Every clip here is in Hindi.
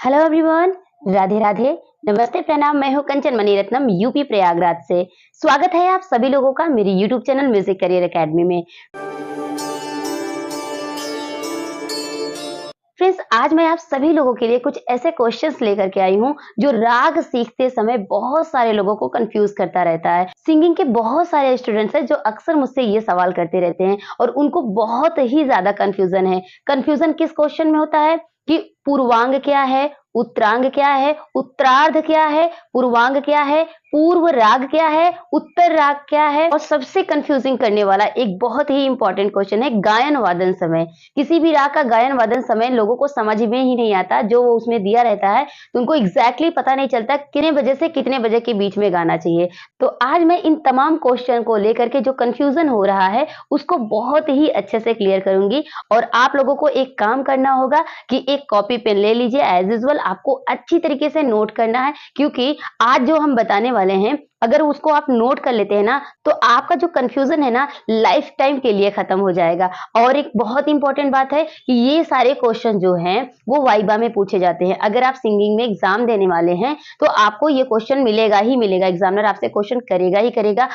Hello everyone. राधे राधे। नमस्ते, प्रणाम। मैं हूं कंचन मणिरत्नम, यूपी प्रयागराज से। स्वागत है आप सभी लोगों का मेरे YouTube channel music career academy में। फ्रेंड्स, आज मैं आप सभी लोगों के लिए कुछ ऐसे क्वेश्चंस लेकर के आई हूं जो राग सीखते समय बहुत सारे लोगों को कंफ्यूज करता रहता है। सिंगिंग के बहुत सारे स्टूडेंट्स हैं जो अक्सर मुझसे ये सवाल करते रहते हैं और उनको बहुत ही ज्यादा कंफ्यूजन है। कंफ्यूजन किस क्वेश्चन में होता है कि पूर्वांग क्या है, उत्तरांग क्या है, उत्तरार्ध क्या है, पूर्वांग क्या है, पूर्व राग क्या है, उत्तर राग क्या है, और सबसे कंफ्यूजिंग करने वाला एक बहुत ही इंपॉर्टेंट क्वेश्चन है गायन वादन समय। किसी भी राग का गायन वादन समय लोगों को समझ में ही नहीं आता, जो वो उसमें दिया रहता है तो उनको एग्जैक्टली पता नहीं चलता कितने बजे से कितने बजे के बीच में गाना चाहिए। तो आज मैं इन तमाम क्वेश्चन को लेकर के जो कंफ्यूजन हो रहा है उसको बहुत ही अच्छे से क्लियर करूंगी। और आप लोगों को एक काम करना होगा कि एक कॉपी पेन ले लीजिए। एज यूजुअल आपको अच्छी तरीके से नोट करना है, क्योंकि आज जो हम बताने वाले हैं अगर उसको आप नोट कर लेते हैं ना तो आपका जो कंफ्यूजन है ना लाइफ टाइम के लिए खत्म हो जाएगा। और एक बहुत इंपॉर्टेंट बात है कि ये सारे क्वेश्चन जो हैं वो वाइबा में पूछे जाते हैं। अगर आप सिंगिंग में एग्जाम देने वाले हैं तो आपको ये क्वेश्चन मिलेगा ही मिलेगा, एग्जामिनर आपसे क्वेश्चन करेगा ही करेगा।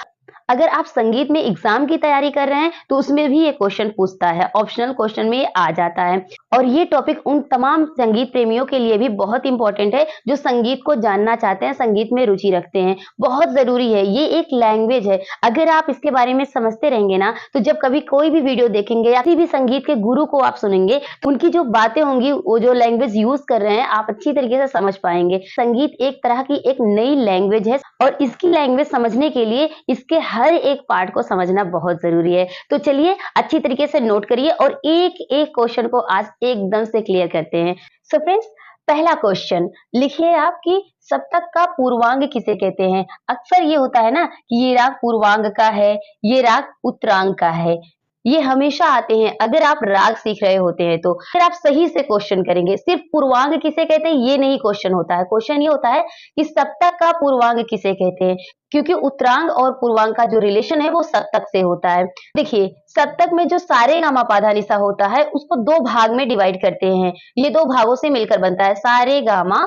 अगर आप संगीत में एग्जाम की तैयारी कर रहे हैं तो उसमें भी ये क्वेश्चन पूछता है, ऑप्शनल क्वेश्चन में ये आ जाता है। और ये टॉपिक उन तमाम संगीत प्रेमियों के लिए भी बहुत इंपॉर्टेंट है जो संगीत को जानना चाहते हैं, संगीत में रुचि रखते हैं। बहुत जरूरी है, ये एक लैंग्वेज है। अगर आप इसके बारे में समझते रहेंगे ना तो जब कभी कोई भी वीडियो देखेंगे या किसी भी संगीत के गुरु को आप सुनेंगे तो उनकी जो बातें होंगी, वो जो लैंग्वेज यूज कर रहे हैं, आप अच्छी तरीके से समझ पाएंगे। संगीत एक तरह की एक नई लैंग्वेज है और इसकी लैंग्वेज समझने के लिए इसके हर एक पार्ट को समझना बहुत जरूरी है। तो चलिए अच्छी तरीके से नोट करिए और एक एक क्वेश्चन को आज एकदम से क्लियर करते हैं। सो फ्रेंड्स, पहला क्वेश्चन लिखिए आप कि सप्तक का पूर्वांग किसे कहते हैं। अक्सर ये होता है ना कि ये राग पूर्वांग का है, ये राग उत्तरांग का है। ये हमेशा आते हैं अगर आप राग सीख रहे होते हैं तो। फिर आप सही से क्वेश्चन करेंगे। सिर्फ पूर्वांग किसे कहते हैं ये नहीं क्वेश्चन होता है। क्वेश्चन ये होता है कि सप्तक का पूर्वांग किसे कहते हैं, क्योंकि उत्तरांग और पूर्वांग का जो रिलेशन है वो सप्तक से होता है। देखिए, सप्तक में जो सारे गामा पाधा निसा होता है उसको दो भाग में डिवाइड करते हैं। ये दो भागों से मिलकर बनता है, सारे गामा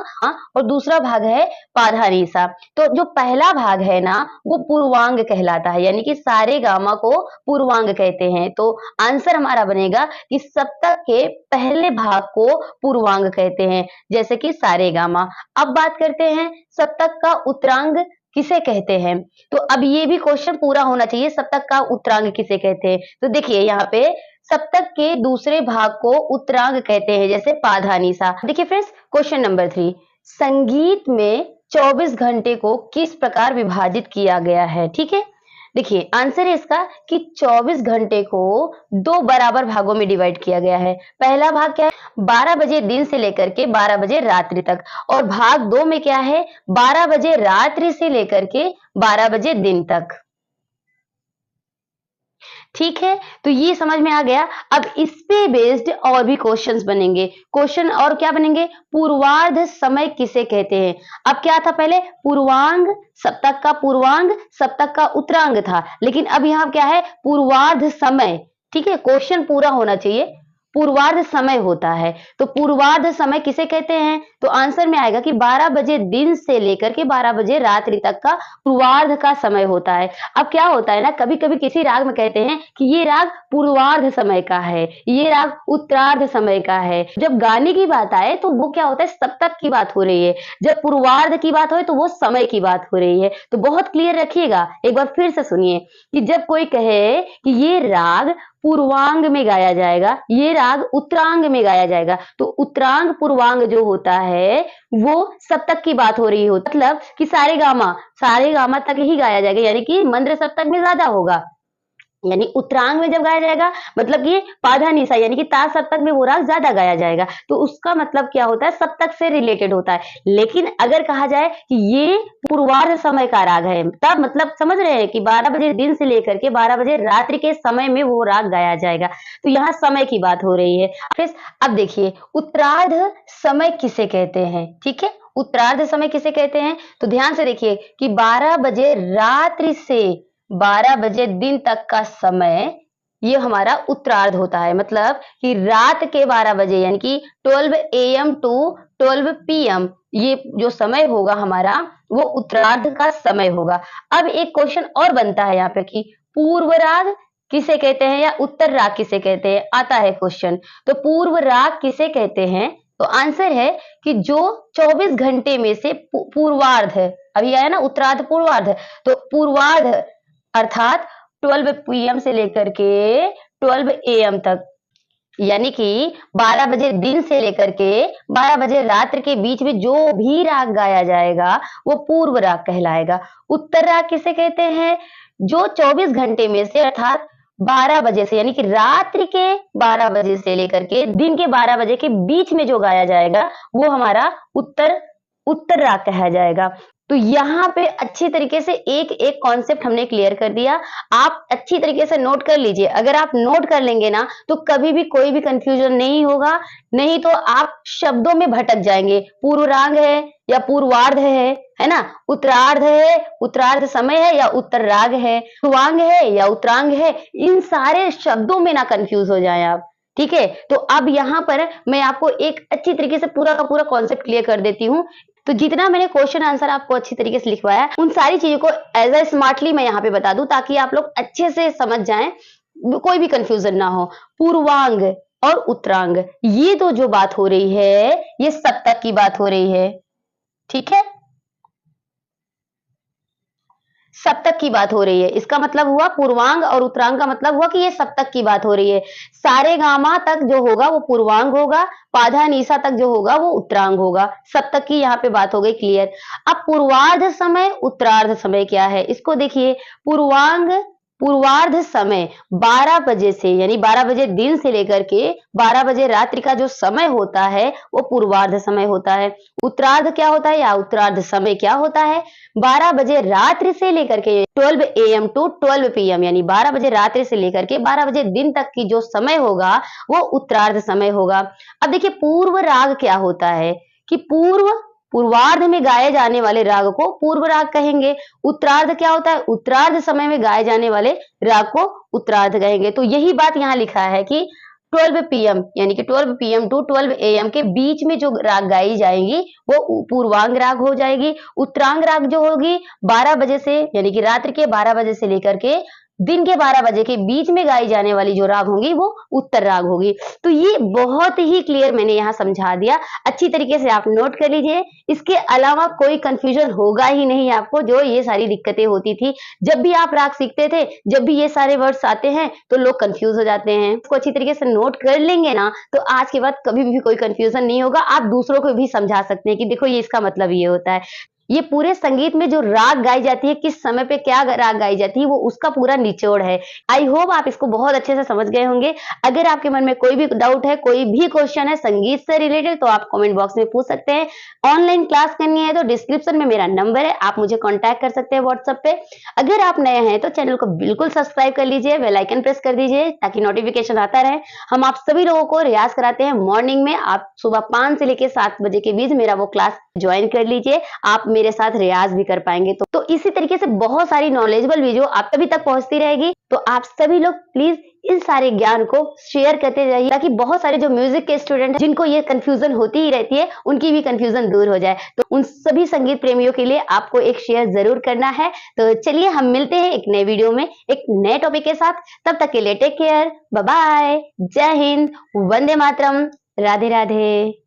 और दूसरा भाग है पाधा निसा। तो जो पहला भाग है ना वो पूर्वांग कहलाता है, यानी कि सारे गामा को पूर्वांग कहते हैं। तो आंसर हमारा बनेगा कि सप्तक के पहले भाग को पूर्वांग कहते हैं, जैसे कि सारे गामा। अब बात करते हैं सप्तक का उत्तरांग किसे कहते हैं। तो अब ये भी क्वेश्चन पूरा होना चाहिए, सप्तक का उत्तरांग किसे कहते हैं। तो देखिए यहाँ पे सप्तक के दूसरे भाग को उत्तरांग कहते हैं, जैसे पाधानीसा। देखिए फ्रेंड्स, क्वेश्चन नंबर 3, संगीत में 24 घंटे को किस प्रकार विभाजित किया गया है। ठीक है, देखिए आंसर है इसका कि 24 घंटे को दो बराबर भागों में डिवाइड किया गया है। पहला भाग क्या है, 12 बजे दिन से लेकर के 12 बजे रात्रि तक, और भाग 2 में क्या है, 12 बजे रात्रि से लेकर के 12 बजे दिन तक। ठीक है, तो ये समझ में आ गया। अब इस पे बेस्ड और भी क्वेश्चंस बनेंगे। क्वेश्चन और क्या बनेंगे, पूर्वार्ध समय किसे कहते हैं। अब क्या था, पहले पूर्वांग, सप्तक का पूर्वांग, सप्तक का उत्तरांग था, लेकिन अब यहाँ क्या है, पूर्वार्ध समय। ठीक है, क्वेश्चन पूरा होना चाहिए। पूर्वार्ध समय होता है, तो पूर्वार्ध समय किसे कहते हैं, तो आंसर में आएगा कि 12 बजे दिन से लेकर के 12 बजे रात्रि तक का पूर्वार्ध का समय होता है। अब क्या होता है ना, कभी कभी किसी राग में कहते हैं कि ये राग पूर्वार्ध समय का है, ये राग उत्तरार्ध समय का है। जब गाने की बात आए तो वो क्या होता है, सप्तक की बात हो रही है। जब पूर्वार्ध की बात हो तो वो समय की बात हो रही है। तो बहुत क्लियर रखिएगा, एक बार फिर से सुनिए कि जब कोई कहे कि ये राग पूर्वांग में गाया जाएगा, ये राग उत्तरांग में गाया जाएगा, तो उत्तरांग पूर्वांग जो होता है वो सप्तक की बात हो रही हो, मतलब कि सारे गामा तक ही गाया जाएगा, यानी कि मंद्र सप्तक में ज्यादा होगा। यानी उत्तरांग में जब गाया जाएगा मतलब कि पाधा निसा यानी कि ता सप्तक में वो राग ज्यादा गाया जाएगा, तो उसका मतलब क्या होता है, सप्तक से रिलेटेड होता है। लेकिन अगर कहा जाए कि ये पूर्वार्ध समय का राग है, तब मतलब समझ रहे हैं कि 12 बजे दिन से लेकर के 12 बजे रात्रि के समय में वो राग गाया जाएगा। तो यहाँ समय की बात हो रही है। फिर अब देखिए, उत्तरार्ध समय किसे कहते हैं। ठीक है, उत्तरार्ध समय किसे कहते हैं, तो ध्यान से देखिए कि 12 बजे रात्रि से 12 बजे दिन तक का समय ये हमारा उत्तरार्ध होता है। मतलब कि रात के 12 बजे यानी कि 12 AM टू 12 पीएम, ये जो समय होगा हमारा वो उत्तरार्ध का समय होगा। अब एक क्वेश्चन और बनता है यहाँ पे कि पूर्व राग किसे कहते हैं या उत्तर राग किसे कहते हैं, आता है क्वेश्चन। तो पूर्व राग किसे कहते हैं, तो आंसर है कि जो 24 घंटे में से पूर्वार्ध है, अभी आया ना उत्तरार्ध पूर्वार्ध, तो पूर्वार्ध अर्थात 12 पीएम से लेकर के 12 एएम तक, यानी कि 12 बजे दिन से लेकर के 12 बजे रात्रि के बीच में जो भी राग गाया जाएगा वो पूर्व राग कहलाएगा। उत्तर राग किसे कहते हैं, जो 24 घंटे में से अर्थात 12 बजे से, यानी कि रात्रि के 12 बजे से लेकर के दिन के 12 बजे के बीच में जो गाया जाएगा वो हमारा उत्तर राग कहा जाएगा। तो यहाँ पे अच्छी तरीके से एक एक कॉन्सेप्ट हमने क्लियर कर दिया। आप अच्छी तरीके से नोट कर लीजिए। अगर आप नोट कर लेंगे ना तो कभी भी कोई भी कंफ्यूजन नहीं होगा, नहीं तो आप शब्दों में भटक जाएंगे। पूर्व राग है या पूर्वार्ध है ना, उत्तरार्ध है, उत्तरार्ध समय है या उत्तर राग है, पूर्वांग है या उत्तरांग है, इन सारे शब्दों में ना कंफ्यूज हो जाए आप। ठीक है, तो अब यहाँ पर मैं आपको एक अच्छी तरीके से पूरा का पूरा कॉन्सेप्ट क्लियर कर देती हूँ। तो जितना मैंने क्वेश्चन आंसर आपको अच्छी तरीके से लिखवाया, उन सारी चीजों को एज ए स्मार्टली मैं यहाँ पे बता दूं ताकि आप लोग अच्छे से समझ जाएं, कोई भी कंफ्यूजन ना हो। पूर्वांग और उत्तरांग, ये तो जो बात हो रही है ये सप्तक की बात हो रही है। ठीक है, सप्तक की बात हो रही है, इसका मतलब हुआ पूर्वांग और उत्तरांग का मतलब हुआ कि ये सप्तक की बात हो रही है। सारे गामा तक जो होगा वो पूर्वांग होगा, पाधा निशा तक जो होगा वो उत्तरांग होगा। सप्तक की यहाँ पे बात हो गई क्लियर। अब पूर्वार्ध समय उत्तरार्ध समय क्या है, इसको देखिए। पूर्वार्ध समय 12 बजे से, यानी 12 बजे दिन से लेकर के 12 बजे रात्रि का जो समय होता है वो पूर्वार्ध समय होता है। उत्तरार्ध क्या होता है या उत्तरार्ध समय क्या होता है, 12 बजे रात्रि से लेकर के 12 एएम टू 12 पीएम, यानी 12 बजे रात्रि से लेकर के 12 बजे दिन तक की जो समय होगा वो उत्तरार्ध समय होगा। अब देखिए पूर्व राग क्या होता है कि पूर्वार्ध में गाए जाने वाले राग को पूर्व राग कहेंगे। उत्तरार्ध क्या होता है, उत्तरार्ध समय में गाए जाने वाले राग को उत्तरार्ध कहेंगे। तो यही बात यहाँ लिखा है कि 12 पीएम, यानी कि 12 पीएम टू 12 एएम के बीच में जो राग गाई जाएंगी वो पूर्वांग राग हो जाएगी। उत्तरांग राग जो होगी 12 बजे से, यानी कि रात्रि के 12 बजे से लेकर के दिन के 12 बजे के बीच में गाई जाने वाली जो राग होंगी वो उत्तर राग होगी। तो ये बहुत ही क्लियर मैंने यहाँ समझा दिया, अच्छी तरीके से आप नोट कर लीजिए। इसके अलावा कोई कंफ्यूजन होगा ही नहीं आपको, जो ये सारी दिक्कतें होती थी जब भी आप राग सीखते थे, जब भी ये सारे वर्ड्स आते हैं तो लोग कंफ्यूज हो जाते हैं। इसको अच्छी तरीके से नोट कर लेंगे ना तो आज के बाद कभी भी कोई कंफ्यूजन नहीं होगा। आप दूसरों को भी समझा सकते हैं कि देखो ये इसका मतलब ये होता है। ये पूरे संगीत में जो राग गाई जाती है, किस समय पे क्या राग गाई जाती है, वो उसका पूरा निचोड़ है। आई होप आप इसको बहुत अच्छे से समझ गए होंगे। अगर आपके मन में कोई भी डाउट है, कोई भी क्वेश्चन है संगीत से रिलेटेड, तो आप कमेंट बॉक्स में पूछ सकते हैं। ऑनलाइन क्लास करनी है तो डिस्क्रिप्शन में मेरा नंबर है, आप मुझे कॉन्टैक्ट कर सकते हैं व्हाट्सएप पे। अगर आप नए हैं तो चैनल को बिल्कुल सब्सक्राइब कर लीजिए, बेल आइकन प्रेस कर दीजिए ताकि नोटिफिकेशन आता रहे। हम आप सभी लोगों को रियाज कराते हैं मॉर्निंग में। आप सुबह 5 से लेकर 7 बजे के बीच मेरा वो क्लास ज्वाइन कर लीजिए, आप मेरे साथ रियाज भी कर पाएंगे। तो इसी तरीके से बहुत सारी नॉलेजेबल वीडियो आप सभी तक पहुंचती रहेगी। तो आप सभी लोग प्लीज इन सारे ज्ञान को शेयर करते जाइए ताकि बहुत सारे जो म्यूजिक के स्टूडेंट हैं जिनको ये कंफ्यूजन होती ही रहती है उनकी भी कंफ्यूजन दूर हो जाए। तो उन सभी संगीत प्रेमियों के लिए आपको एक शेयर जरूर करना है। तो चलिए हम मिलते हैं एक नए वीडियो में एक नए टॉपिक के साथ। तब तक के लिए टेक केयर, बाय बाय, जय हिंद, वंदे मातरम, राधे राधे।